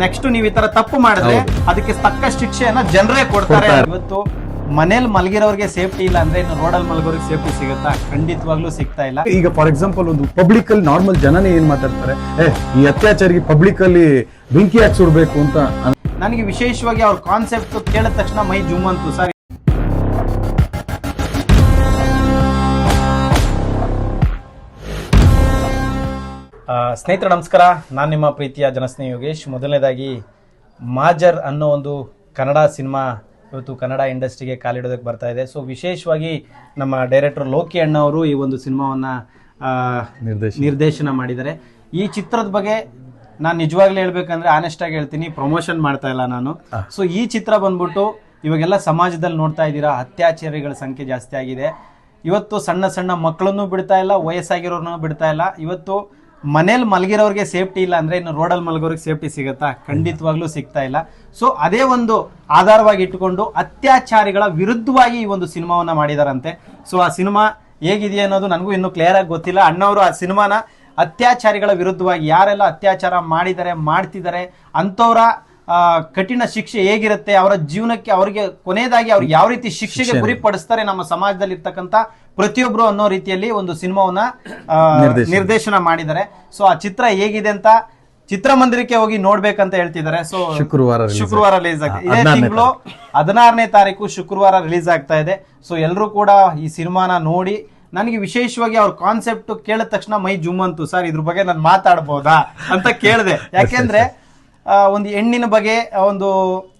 Next ನೀವು ಈ ತರ ತಪ್ಪು ಮಾಡಿದ್ರೆ ಅದಕ್ಕೆ ತಕ್ಕ ಶಿಕ್ಷೆಯನ್ನ ಜನರೇ ಕೊಡ್ತಾರೆ. ಇವತ್ತು ಮನೇಲಿ ಮಲಗಿರೋರಿಗೆ ಸೇಫ್ಟಿ ಇಲ್ಲ ಅಂದ್ರೆ ಇನ್ನು ರೋಡಲ್ಲಿ ಮಲಗೋರಿಗೆ ಸೇಫ್ಟಿ ಸಿಗುತ್ತಾ? ಖಂಡಿತವಾಗ್ಲೂ ಸಿಗ್ತಾ ಇಲ್ಲ. ಈಗ ಫಾರ್ ಎಕ್ಸಾಂಪಲ್ ಒಂದು ಪಬ್ಲಿಕ್ ಅಲ್ಲಿ ನಾರ್ಮಲ್ ಜನನೇ ಏನ್ ಮಾತಾಡ್ತಾರೆ, ಈ ಅತ್ಯಾಚಾರಿಗೆ ಪಬ್ಲಿಕ್ ಅಲ್ಲಿ ಬೆಂಕಿ ಹಾಕಿ ಸುಡ್ಬೇಕು ಅಂತ. ನನಗೆ ವಿಶೇಷವಾಗಿ ಅವ್ರ ಕಾನ್ಸೆಪ್ಟ್ ಕೇಳಿದ ತಕ್ಷಣ ಮೈ ಜುಮ್ ಅಂತು ಸರ್. ಸ್ನೇಹಿತರೆ ನಮಸ್ಕಾರ, ನಾನು ನಿಮ್ಮ ಪ್ರೀತಿಯ ಜನಸ್ನೇಹಿ ಯೋಗೇಶ್. ಮೊದಲನೇದಾಗಿ ಮಾಜರ್ ಅನ್ನೋ ಒಂದು ಕನ್ನಡ ಸಿನಿಮಾ ಇವತ್ತು ಕನ್ನಡ ಇಂಡಸ್ಟ್ರಿಗೆ ಕಾಲಿಡೋದಕ್ಕೆ ಬರ್ತಾ ಇದೆ. ಸೊ ವಿಶೇಷವಾಗಿ ನಮ್ಮ ಡೈರೆಕ್ಟರ್ ಲೋಕಿ ಅಣ್ಣ ಅವರು ಈ ಒಂದು ಸಿನಿಮಾವನ್ನು ನಿರ್ದೇಶನ ಮಾಡಿದ್ದಾರೆ. ಈ ಚಿತ್ರದ ಬಗ್ಗೆ ನಾನು ನಿಜವಾಗ್ಲೂ ಹೇಳ್ಬೇಕಂದ್ರೆ ಆನೆಸ್ಟ್ ಆಗಿ ಹೇಳ್ತೀನಿ, ಪ್ರಮೋಷನ್ ಮಾಡ್ತಾ ಇಲ್ಲ ನಾನು. ಸೊ ಈ ಚಿತ್ರ ಬಂದ್ಬಿಟ್ಟು ಇವಾಗೆಲ್ಲ ಸಮಾಜದಲ್ಲಿ ನೋಡ್ತಾ ಇದ್ದೀರಾ, ಅತ್ಯಾಚಾರಿಗಳ ಸಂಖ್ಯೆ ಜಾಸ್ತಿ ಆಗಿದೆ. ಇವತ್ತು ಸಣ್ಣ ಸಣ್ಣ ಮಕ್ಕಳನ್ನು ಬಿಡ್ತಾ ಇಲ್ಲ, ವಯಸ್ಸಾಗಿರೋರನ್ನು ಬಿಡ್ತಾ ಇಲ್ಲ. ಇವತ್ತು ಮನೇಲಿ ಮಲಗಿರೋರಿಗೆ ಸೇಫ್ಟಿ ಇಲ್ಲ ಅಂದ್ರೆ ಇನ್ನು ರೋಡಲ್ಲಿ ಮಲಗೋರಿಗೆ ಸೇಫ್ಟಿ ಸಿಗುತ್ತಾ? ಖಂಡಿತವಾಗ್ಲೂ ಸಿಗ್ತಾ ಇಲ್ಲ. ಸೊ ಅದೇ ಒಂದು ಆಧಾರವಾಗಿ ಇಟ್ಟುಕೊಂಡು ಅತ್ಯಾಚಾರಿಗಳ ವಿರುದ್ಧವಾಗಿ ಈ ಒಂದು ಸಿನಿಮಾವನ್ನ ಮಾಡಿದಾರಂತೆ. ಸೊ ಆ ಸಿನಿಮಾ ಹೇಗಿದೆಯಾ ಅನ್ನೋದು ನನಗೂ ಇನ್ನೂ ಕ್ಲಿಯರ್ ಆಗಿ ಗೊತ್ತಿಲ್ಲ. ಅಣ್ಣವರು ಆ ಸಿನಿಮಾನ ಅತ್ಯಾಚಾರಿಗಳ ವಿರುದ್ಧವಾಗಿ ಯಾರೆಲ್ಲ ಅತ್ಯಾಚಾರ ಮಾಡಿದ್ದಾರೆ, ಮಾಡ್ತಿದ್ದಾರೆ ಅಂಥವ್ರ ಕಠಿಣ ಶಿಕ್ಷೆ ಹೇಗಿರುತ್ತೆ, ಅವರ ಜೀವನಕ್ಕೆ ಅವರಿಗೆ ಕೊನೆಯದಾಗಿ ಅವ್ರಿಗೆ ಯಾವ ರೀತಿ ಶಿಕ್ಷೆಗೆ ಗುರಿಪಡಿಸ್ತಾರೆ ನಮ್ಮ ಸಮಾಜದಲ್ಲಿ ಇರ್ತಕ್ಕಂಥ ಪ್ರತಿಯೊಬ್ರು ಅನ್ನೋ ರೀತಿಯಲ್ಲಿ ಒಂದು ಸಿನಿಮಾವನ್ನ ನಿರ್ದೇಶನ ಮಾಡಿದ್ದಾರೆ. ಸೊ ಆ ಚಿತ್ರ ಹೇಗಿದೆ ಅಂತ ಚಿತ್ರಮಂದಿರಕ್ಕೆ ಹೋಗಿ ನೋಡ್ಬೇಕಂತ ಹೇಳ್ತಿದ್ದಾರೆ. ಸೊ ಶುಕ್ರವಾರ ರಿಲೀಸ್ ಆಗ್ತದೆ. ಇದೇ ತಿಂಗಳು 16ನೇ ತಾರೀಕು ಶುಕ್ರವಾರ ರಿಲೀಸ್ ಆಗ್ತಾ ಇದೆ. ಸೊ ಎಲ್ಲರೂ ಕೂಡ ಈ ಸಿನಿಮಾನ ನೋಡಿ. ನನಗೆ ವಿಶೇಷವಾಗಿ ಅವ್ರ ಕಾನ್ಸೆಪ್ಟ್ ಕೇಳಿದ ತಕ್ಷಣ ಮೈ ಜುಮ್ ಅಂತು ಸರ್, ಇದ್ರ ಬಗ್ಗೆ ನಾನು ಮಾತಾಡ್ಬೋದಾ ಅಂತ ಕೇಳಿದೆ. ಯಾಕೆಂದ್ರೆ ಒಂದು ಹೆಣ್ಣಿನ ಬಗ್ಗೆ ಒಂದು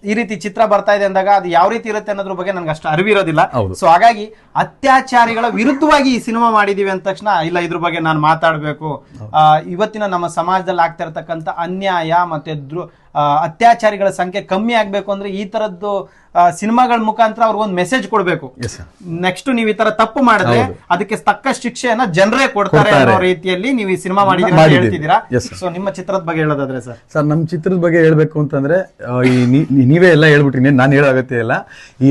ಈ ರೀತಿ ಚಿತ್ರ ಬರ್ತಾ ಇದೆ ಅಂದಾಗ ಅದು ಯಾವ ರೀತಿ ಇರುತ್ತೆ ಅನ್ನೋದ್ರ ಬಗ್ಗೆ ನನ್ಗೆ ಅಷ್ಟು ಅರಿವಿರೋದಿಲ್ಲ. ಸೊ ಹಾಗಾಗಿ ಅತ್ಯಾಚಾರಿಗಳ ವಿರುದ್ಧವಾಗಿ ಈ ಸಿನಿಮಾ ಮಾಡಿದೀವಿ ಅಂದ ತಕ್ಷಣ ಇಲ್ಲ ಇದ್ರ ಬಗ್ಗೆ ನಾನು ಮಾತಾಡ್ಬೇಕು. ಇವತ್ತಿನ ನಮ್ಮ ಸಮಾಜದಲ್ಲಿ ಆಗ್ತಾ ಇರತಕ್ಕಂತ ಅನ್ಯಾಯ ಮತ್ತೆ ಅತ್ಯಾಚಾರಿಗಳ ಸಂಖ್ಯೆ ಕಮ್ಮಿ ಆಗ್ಬೇಕು ಅಂದ್ರೆ ಈ ತರದ್ದು ಸಿನಿಮಾಗಳ ಮುಖಾಂತರ ಅವ್ರಿಗೊಂದು ಮೆಸೇಜ್ ಕೊಡ್ಬೇಕು. ನೆಕ್ಸ್ಟ್ ನೀವು ಈ ತರ ತಪ್ಪು ಮಾಡಿದ್ರೆ ಅದಕ್ಕೆ ತಕ್ಕ ಶಿಕ್ಷೆಯನ್ನ ಜನರೇ ಕೊಡ್ತಾರೆ ಅನ್ನೋ ರೀತಿಯಲ್ಲಿ ನೀವು ಈ ಸಿನಿಮಾ ಹೇಳ್ತಿದ್ದೀರಾ. ಸೊ ನಿಮ್ಮ ಚಿತ್ರದ ಬಗ್ಗೆ ಹೇಳೋದಾದ್ರೆ ಸರ್ ನಮ್ ಚಿತ್ರದ ಬಗ್ಗೆ ಹೇಳ್ಬೇಕು ಅಂತಂದ್ರೆ ನೀವೇ ಎಲ್ಲ ಹೇಳ್ಬಿಟ್ರಿ, ನಾನು ಹೇಳೋ ಅಗತ್ಯ ಇಲ್ಲ. ಈ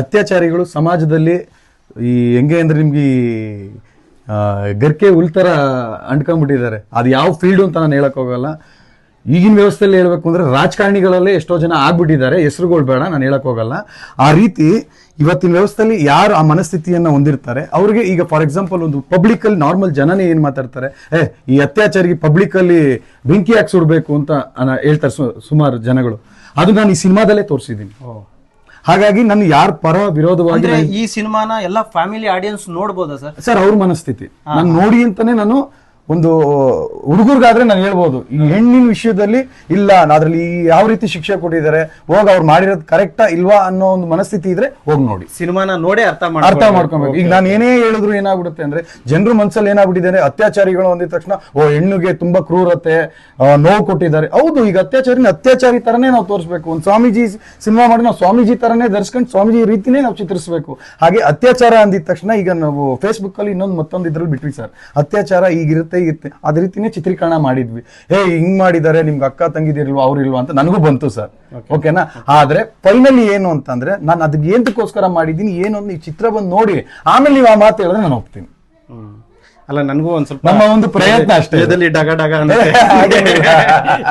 ಅತ್ಯಾಚಾರಿಗಳು ಸಮಾಜದಲ್ಲಿ ಈ ಹೆಂಗೆ ಅಂದ್ರೆ ನಿಮ್ಗೆ ಗರ್ಕೆ ಉಲ್ತರ ಅಂಟ್ಕೊಂಡ್ಬಿಟ್ಟಿದ್ದಾರೆ. ಅದು ಯಾವ ಫೀಲ್ಡ್ ಅಂತ ನಾನು ಹೇಳಕ್ ಹೋಗಲ್ಲ. ಈಗಿನ ವ್ಯವಸ್ಥೆಯಲ್ಲಿ ಹೇಳ್ಬೇಕು ಅಂದ್ರೆ ರಾಜಕಾರಣಿಗಳಲ್ಲೇ ಎಷ್ಟೋ ಜನ ಆಗ್ಬಿಟ್ಟಿದ್ದಾರೆ, ಹೆಸರುಗಳು ಬೇಡ, ನಾನು ಹೇಳಕ್ ಹೋಗಲ್ಲ. ಆ ರೀತಿ ಇವತ್ತಿನ ವ್ಯವಸ್ಥೆಯಲ್ಲಿ ಯಾರು ಆ ಮನಸ್ಥಿತಿಯನ್ನ ಹೊಂದಿರ್ತಾರೆ ಅವ್ರಿಗೆ ಈಗ ಫಾರ್ ಎಕ್ಸಾಂಪಲ್ ಒಂದು ಪಬ್ಲಿಕ್ ಅಲ್ಲಿ ನಾರ್ಮಲ್ ಜನನೇ ಏನ್ ಮಾತಾಡ್ತಾರೆ, ಈ ಅತ್ಯಾಚಾರಿಗೆ ಪಬ್ಲಿಕ್ ಅಲ್ಲಿ ಬೆಂಕಿ ಹಾಕಿ ಸುಡ್ಬೇಕು ಅಂತ ಹೇಳ್ತಾರೆ ಸುಮಾರು ಜನಗಳು. ಅದು ನಾನು ಈ ಸಿನಿಮಾದಲ್ಲೇ ತೋರಿಸಿದ್ದೀನಿ. ಹಾಗಾಗಿ ನಾನು ಯಾರ ಪರ ವಿರೋಧವಾಗಿ ಈ ಸಿನಿಮಾನ ಎಲ್ಲ ಫ್ಯಾಮಿಲಿ ಆಡಿಯನ್ಸ್ ನೋಡ್ಬೋದಾ ಸರ್? ಅವ್ರ ಮನಸ್ಥಿತಿ ನಾನು ನೋಡಿ ಅಂತಾನೆ ನಾನು ಒಂದು ಹುಡುಗರ್ಗಾದ್ರೆ ನಾನು ಹೇಳ್ಬೋದು. ಈ ಹೆಣ್ಣಿನ ವಿಷಯದಲ್ಲಿ ಇಲ್ಲ, ಅದ್ರಲ್ಲಿ ಯಾವ ರೀತಿ ಶಿಕ್ಷೆ ಕೊಟ್ಟಿದ್ದಾರೆ, ಹೋಗ ಅವ್ರು ಮಾಡಿರೋದು ಕರೆಕ್ಟಾ ಇಲ್ವಾ ಅನ್ನೋ ಒಂದು ಮನಸ್ಥಿತಿ ಇದ್ರೆ ಹೋಗಿ ನೋಡಿ, ಸಿನಿಮಾನ ನೋಡಿ ಅರ್ಥ ಮಾಡ್ಕೊಬೇಕು. ಈಗ ನಾನು ಏನೇ ಹೇಳಿದ್ರು ಏನಾಗ್ಬಿಡುತ್ತೆ ಅಂದ್ರೆ ಜನರು ಮನ್ಸಲ್ಲಿ ಏನಾಗ್ಬಿಟ್ಟಿದ್ದಾರೆ, ಅತ್ಯಾಚಾರಿಗಳು ಅಂದಿದ ತಕ್ಷಣ ಹೆಣ್ಣಿಗೆ ತುಂಬಾ ಕ್ರೂರತೆ ನೋವು ಕೊಟ್ಟಿದ್ದಾರೆ. ಹೌದು, ಈಗ ಅತ್ಯಾಚಾರಿ ತರನೇ ನಾವು ತೋರಿಸ್ಬೇಕು. ಒಂದು ಸ್ವಾಮೀಜಿ ಸಿನಿಮಾ ಮಾಡಿ ನಾವು ಸ್ವಾಮೀಜಿ ತರನೇ ಧರಿಸ್ಕೊಂಡು ಸ್ವಾಮೀಜಿ ರೀತಿನೇ ನಾವು ಚಿತ್ರಿಸಬೇಕು. ಹಾಗೆ ಅತ್ಯಾಚಾರ ಅಂದಿದ ತಕ್ಷಣ ಈಗ ನಾವು ಫೇಸ್ಬುಕ್ ಅಲ್ಲಿ ಮತ್ತೊಂದು ಇದ್ರಲ್ಲಿ ಬಿಟ್ವಿ ಸರ್, ಅತ್ಯಾಚಾರ ಈಗಿರುತ್ತೆ ಅದ ರೀತಿನೇ ಚಿತ್ರೀಕರಣ ಮಾಡಿದ್ವಿ. ಹಿಂಗ್ ಮಾಡಿದ್ದಾರೆ, ನಿಮ್ಗೆ ಅಕ್ಕ ತಂಗಿದಿರ್ಲ್ವಾ ಅವ್ರಿಲ್ವಾ ಅಂತ ನನಗೂ ಬಂತು ಸರ್. ಓಕೆನಾ? ಆದ್ರೆ ಫೈನಲಿ ಏನು ಅಂತಂದ್ರೆ ನಾನು ಅದಕ್ಕೆ ಏನಕ್ಕೋಸ್ಕರ ಮಾಡಿದೀನಿ ಏನೊಂದು ಈ ಚಿತ್ರ ಬಂದು ನೋಡಿ ಆಮೇಲೆ ನೀವು ಆ ಮಾತು ಹೇಳಿದ್ರೆ ನಾನು ಒಪ್ತೀನಿ. ಅಲ್ಲ, ನನಗೂ ಒಂದ್ ಸ್ವಲ್ಪ ನಮ್ಮ ಒಂದು ಪ್ರಯತ್ನ ಅಷ್ಟೇ,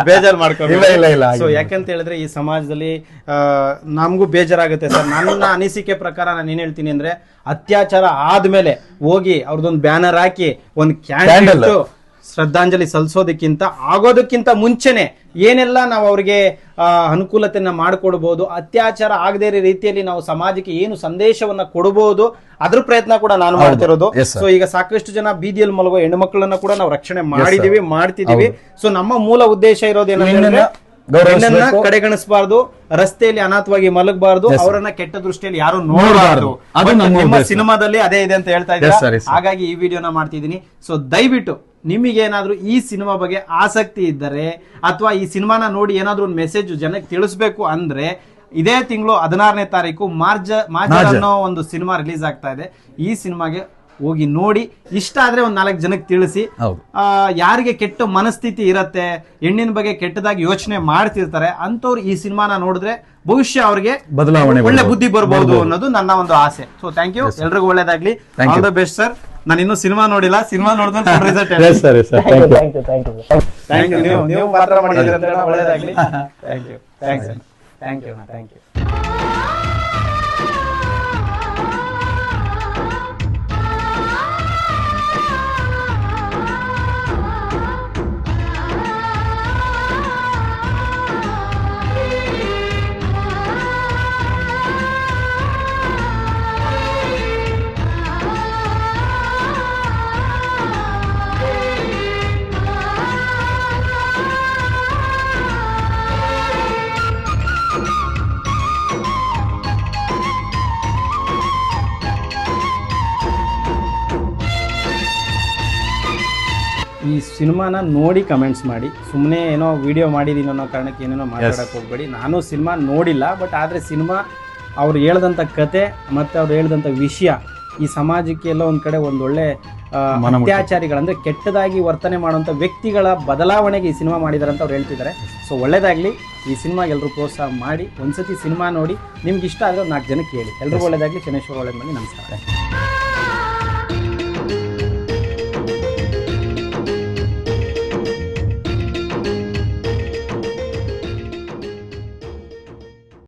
ಬೇಜಾರ್ ಮಾಡ್ಕೊಂಡಿಲ್ಲ. ಸೊ ಯಾಕಂತ ಹೇಳಿದ್ರೆ ಈ ಸಮಾಜದಲ್ಲಿ ನಮಗೂ ಬೇಜಾರಾಗುತ್ತೆ ಸರ್. ನನ್ನ ಅನಿಸಿಕೆ ಪ್ರಕಾರ ನಾನು ಏನ್ ಹೇಳ್ತೀನಿ ಅಂದ್ರೆ, ಅತ್ಯಾಚಾರ ಆದ್ಮೇಲೆ ಹೋಗಿ ಅವ್ರದೊಂದು ಬ್ಯಾನರ್ ಹಾಕಿ ಒಂದು ಕ್ಯಾಂಡಲ್ ಶ್ರದ್ಧಾಂಜಲಿ ಸಲ್ಲಿಸೋದಕ್ಕಿಂತ ಆಗೋದಕ್ಕಿಂತ ಮುಂಚೆನೆ ಏನೆಲ್ಲ ನಾವು ಅವ್ರಿಗೆ ಅನುಕೂಲತೆಯನ್ನ ಮಾಡಿಕೊಡ್ಬೋದು, ಅತ್ಯಾಚಾರ ಆಗದೇ ಇರೋ ರೀತಿಯಲ್ಲಿ ನಾವು ಸಮಾಜಕ್ಕೆ ಏನು ಸಂದೇಶವನ್ನ ಕೊಡಬಹುದು, ಅದ್ರ ಪ್ರಯತ್ನ ಕೂಡ ನಾನು ಮಾಡ್ತಿರೋದು. ಸೊ ಈಗ ಸಾಕಷ್ಟು ಜನ ಬೀದಿಯಲ್ಲಿ ಮಲಗೋ ಹೆಣ್ಣು ಮಕ್ಕಳನ್ನ ಕೂಡ ನಾವು ರಕ್ಷಣೆ ಮಾಡ್ತಿದೀವಿ. ಸೊ ನಮ್ಮ ಮೂಲ ಉದ್ದೇಶ ಇರೋದೇನಂದ್ರೆ ಹೆಣ್ಣನ್ನ ಕಡೆಗಣಿಸಬಾರ್ದು, ರಸ್ತೆಯಲ್ಲಿ ಅನಾಥವಾಗಿ ಮಲಗಬಾರ್ದು, ಅವರನ್ನ ಕೆಟ್ಟ ದೃಷ್ಟಿಯಲ್ಲಿ ಯಾರು ನೋಡಬಾರ್ದು. ನಿಮ್ಮ ಸಿನಿಮಾದಲ್ಲಿ ಅದೇ ಇದೆ ಅಂತ ಹೇಳ್ತಾ ಇದ್ದಾರೆ. ಹಾಗಾಗಿ ಈ ವಿಡಿಯೋನ ಮಾಡ್ತಿದ್ದೀನಿ. ಸೊ ದಯವಿಟ್ಟು ನಿಮಗೇನಾದ್ರೂ ಈ ಸಿನಿಮಾ ಬಗ್ಗೆ ಆಸಕ್ತಿ ಇದ್ದರೆ ಅಥವಾ ಈ ಸಿನಿಮಾನ ನೋಡಿ ಏನಾದ್ರೂ ಒಂದು ಮೆಸೇಜ್ ಜನಕ್ಕೆ ತಿಳಿಸ್ಬೇಕು ಅಂದ್ರೆ ಇದೇ ತಿಂಗಳು 16ನೇ ತಾರೀಕು ಮಾರ್ಜರ್ ಅನ್ನೋ ಒಂದು ಸಿನಿಮಾ ರಿಲೀಸ್ ಆಗ್ತಾ ಇದೆ. ಈ ಸಿನಿಮಾಗೆ ಹೋಗಿ ನೋಡಿ, ಇಷ್ಟ ಆದ್ರೆ ಒಂದ್ 4 ಜನಕ್ಕೆ ತಿಳಿಸಿ. ಯಾರಿಗೆ ಕೆಟ್ಟ ಮನಸ್ಥಿತಿ ಇರತ್ತೆ, ಹೆಣ್ಣಿನ ಬಗ್ಗೆ ಕೆಟ್ಟದಾಗಿ ಯೋಚನೆ ಮಾಡ್ತಿರ್ತಾರೆ ಅಂತವ್ರು ಈ ಸಿನಿಮಾನ ನೋಡಿದ್ರೆ ಭವಿಷ್ಯ ಅವ್ರಿಗೆ ಒಳ್ಳೆ ಬುದ್ಧಿ ಬರ್ಬಹುದು ಅನ್ನೋದು ನನ್ನ ಒಂದು ಆಸೆ. ಸೊ ಥ್ಯಾಂಕ್ ಯು, ಎಲ್ರಿಗೂ ಒಳ್ಳೇದಾಗ್ಲಿ. All the best sir. ನಾನು ಇನ್ನೂ ಸಿನಿಮಾ ನೋಡಿಲ್ಲ, ಸಿನಿಮಾ ನೋಡಿದ್ರೆ result yes sir yes sir thank you thank you. ನೀವು ಮಾತ್ರ ಮಾಡಿದ್ರೆ ಒಳ್ಳೇದಾಗ್ಲಿ. Thank you. Thanks. Thank you. Thank you. ಈ ಸಿನಿಮಾನ ನೋಡಿ ಕಮೆಂಟ್ಸ್ ಮಾಡಿ, ಸುಮ್ಮನೆ ಏನೋ ವಿಡಿಯೋ ಮಾಡಿದೀನಿ ಅನ್ನೋ ಕಾರಣಕ್ಕೆ ಏನೇನೋ ಮಾತಾಡೋಕೆ ಹೋಗಬೇಡಿ. ನಾನು ಸಿನಿಮಾ ನೋಡಿಲ್ಲ, ಬಟ್ ಆದರೆ ಸಿನಿಮಾ ಅವ್ರು ಹೇಳ್ದಂಥ ಕತೆ ಮತ್ತು ಅವ್ರು ಹೇಳ್ದಂಥ ವಿಷಯ ಈ ಸಮಾಜಕ್ಕೆ ಎಲ್ಲ ಒಂದು ಕಡೆ ಒಂದೊಳ್ಳೆ ಅತ್ಯಾಚಾರಿಗಳಂದರೆ ಕೆಟ್ಟದಾಗಿ ವರ್ತನೆ ಮಾಡುವಂಥ ವ್ಯಕ್ತಿಗಳ ಬದಲಾವಣೆಗೆ ಈ ಸಿನಿಮಾ ಮಾಡಿದ್ದಾರೆ ಅಂತ ಅವ್ರು ಹೇಳ್ತಿದ್ದಾರೆ. ಸೊ ಒಳ್ಳೇದಾಗಲಿ. ಈ ಸಿನಿಮಾಗೆ ಎಲ್ಲರೂ ಪ್ರೋತ್ಸಾಹ ಮಾಡಿ, ಒಂದ್ಸತಿ ಸಿನಿಮಾ ನೋಡಿ ನಿಮ್ಗೆ ಇಷ್ಟ ಆದರೆ 4 ಜನಕ್ಕೆ ಹೇಳಿ. ಎಲ್ರಿಗೂ ಒಳ್ಳೇದಾಗಲಿ. ಶನೇಶ್ವರ ಒಳ್ಳೇದು ಮಾಡಿ. ನಮಸ್ಕಾರ.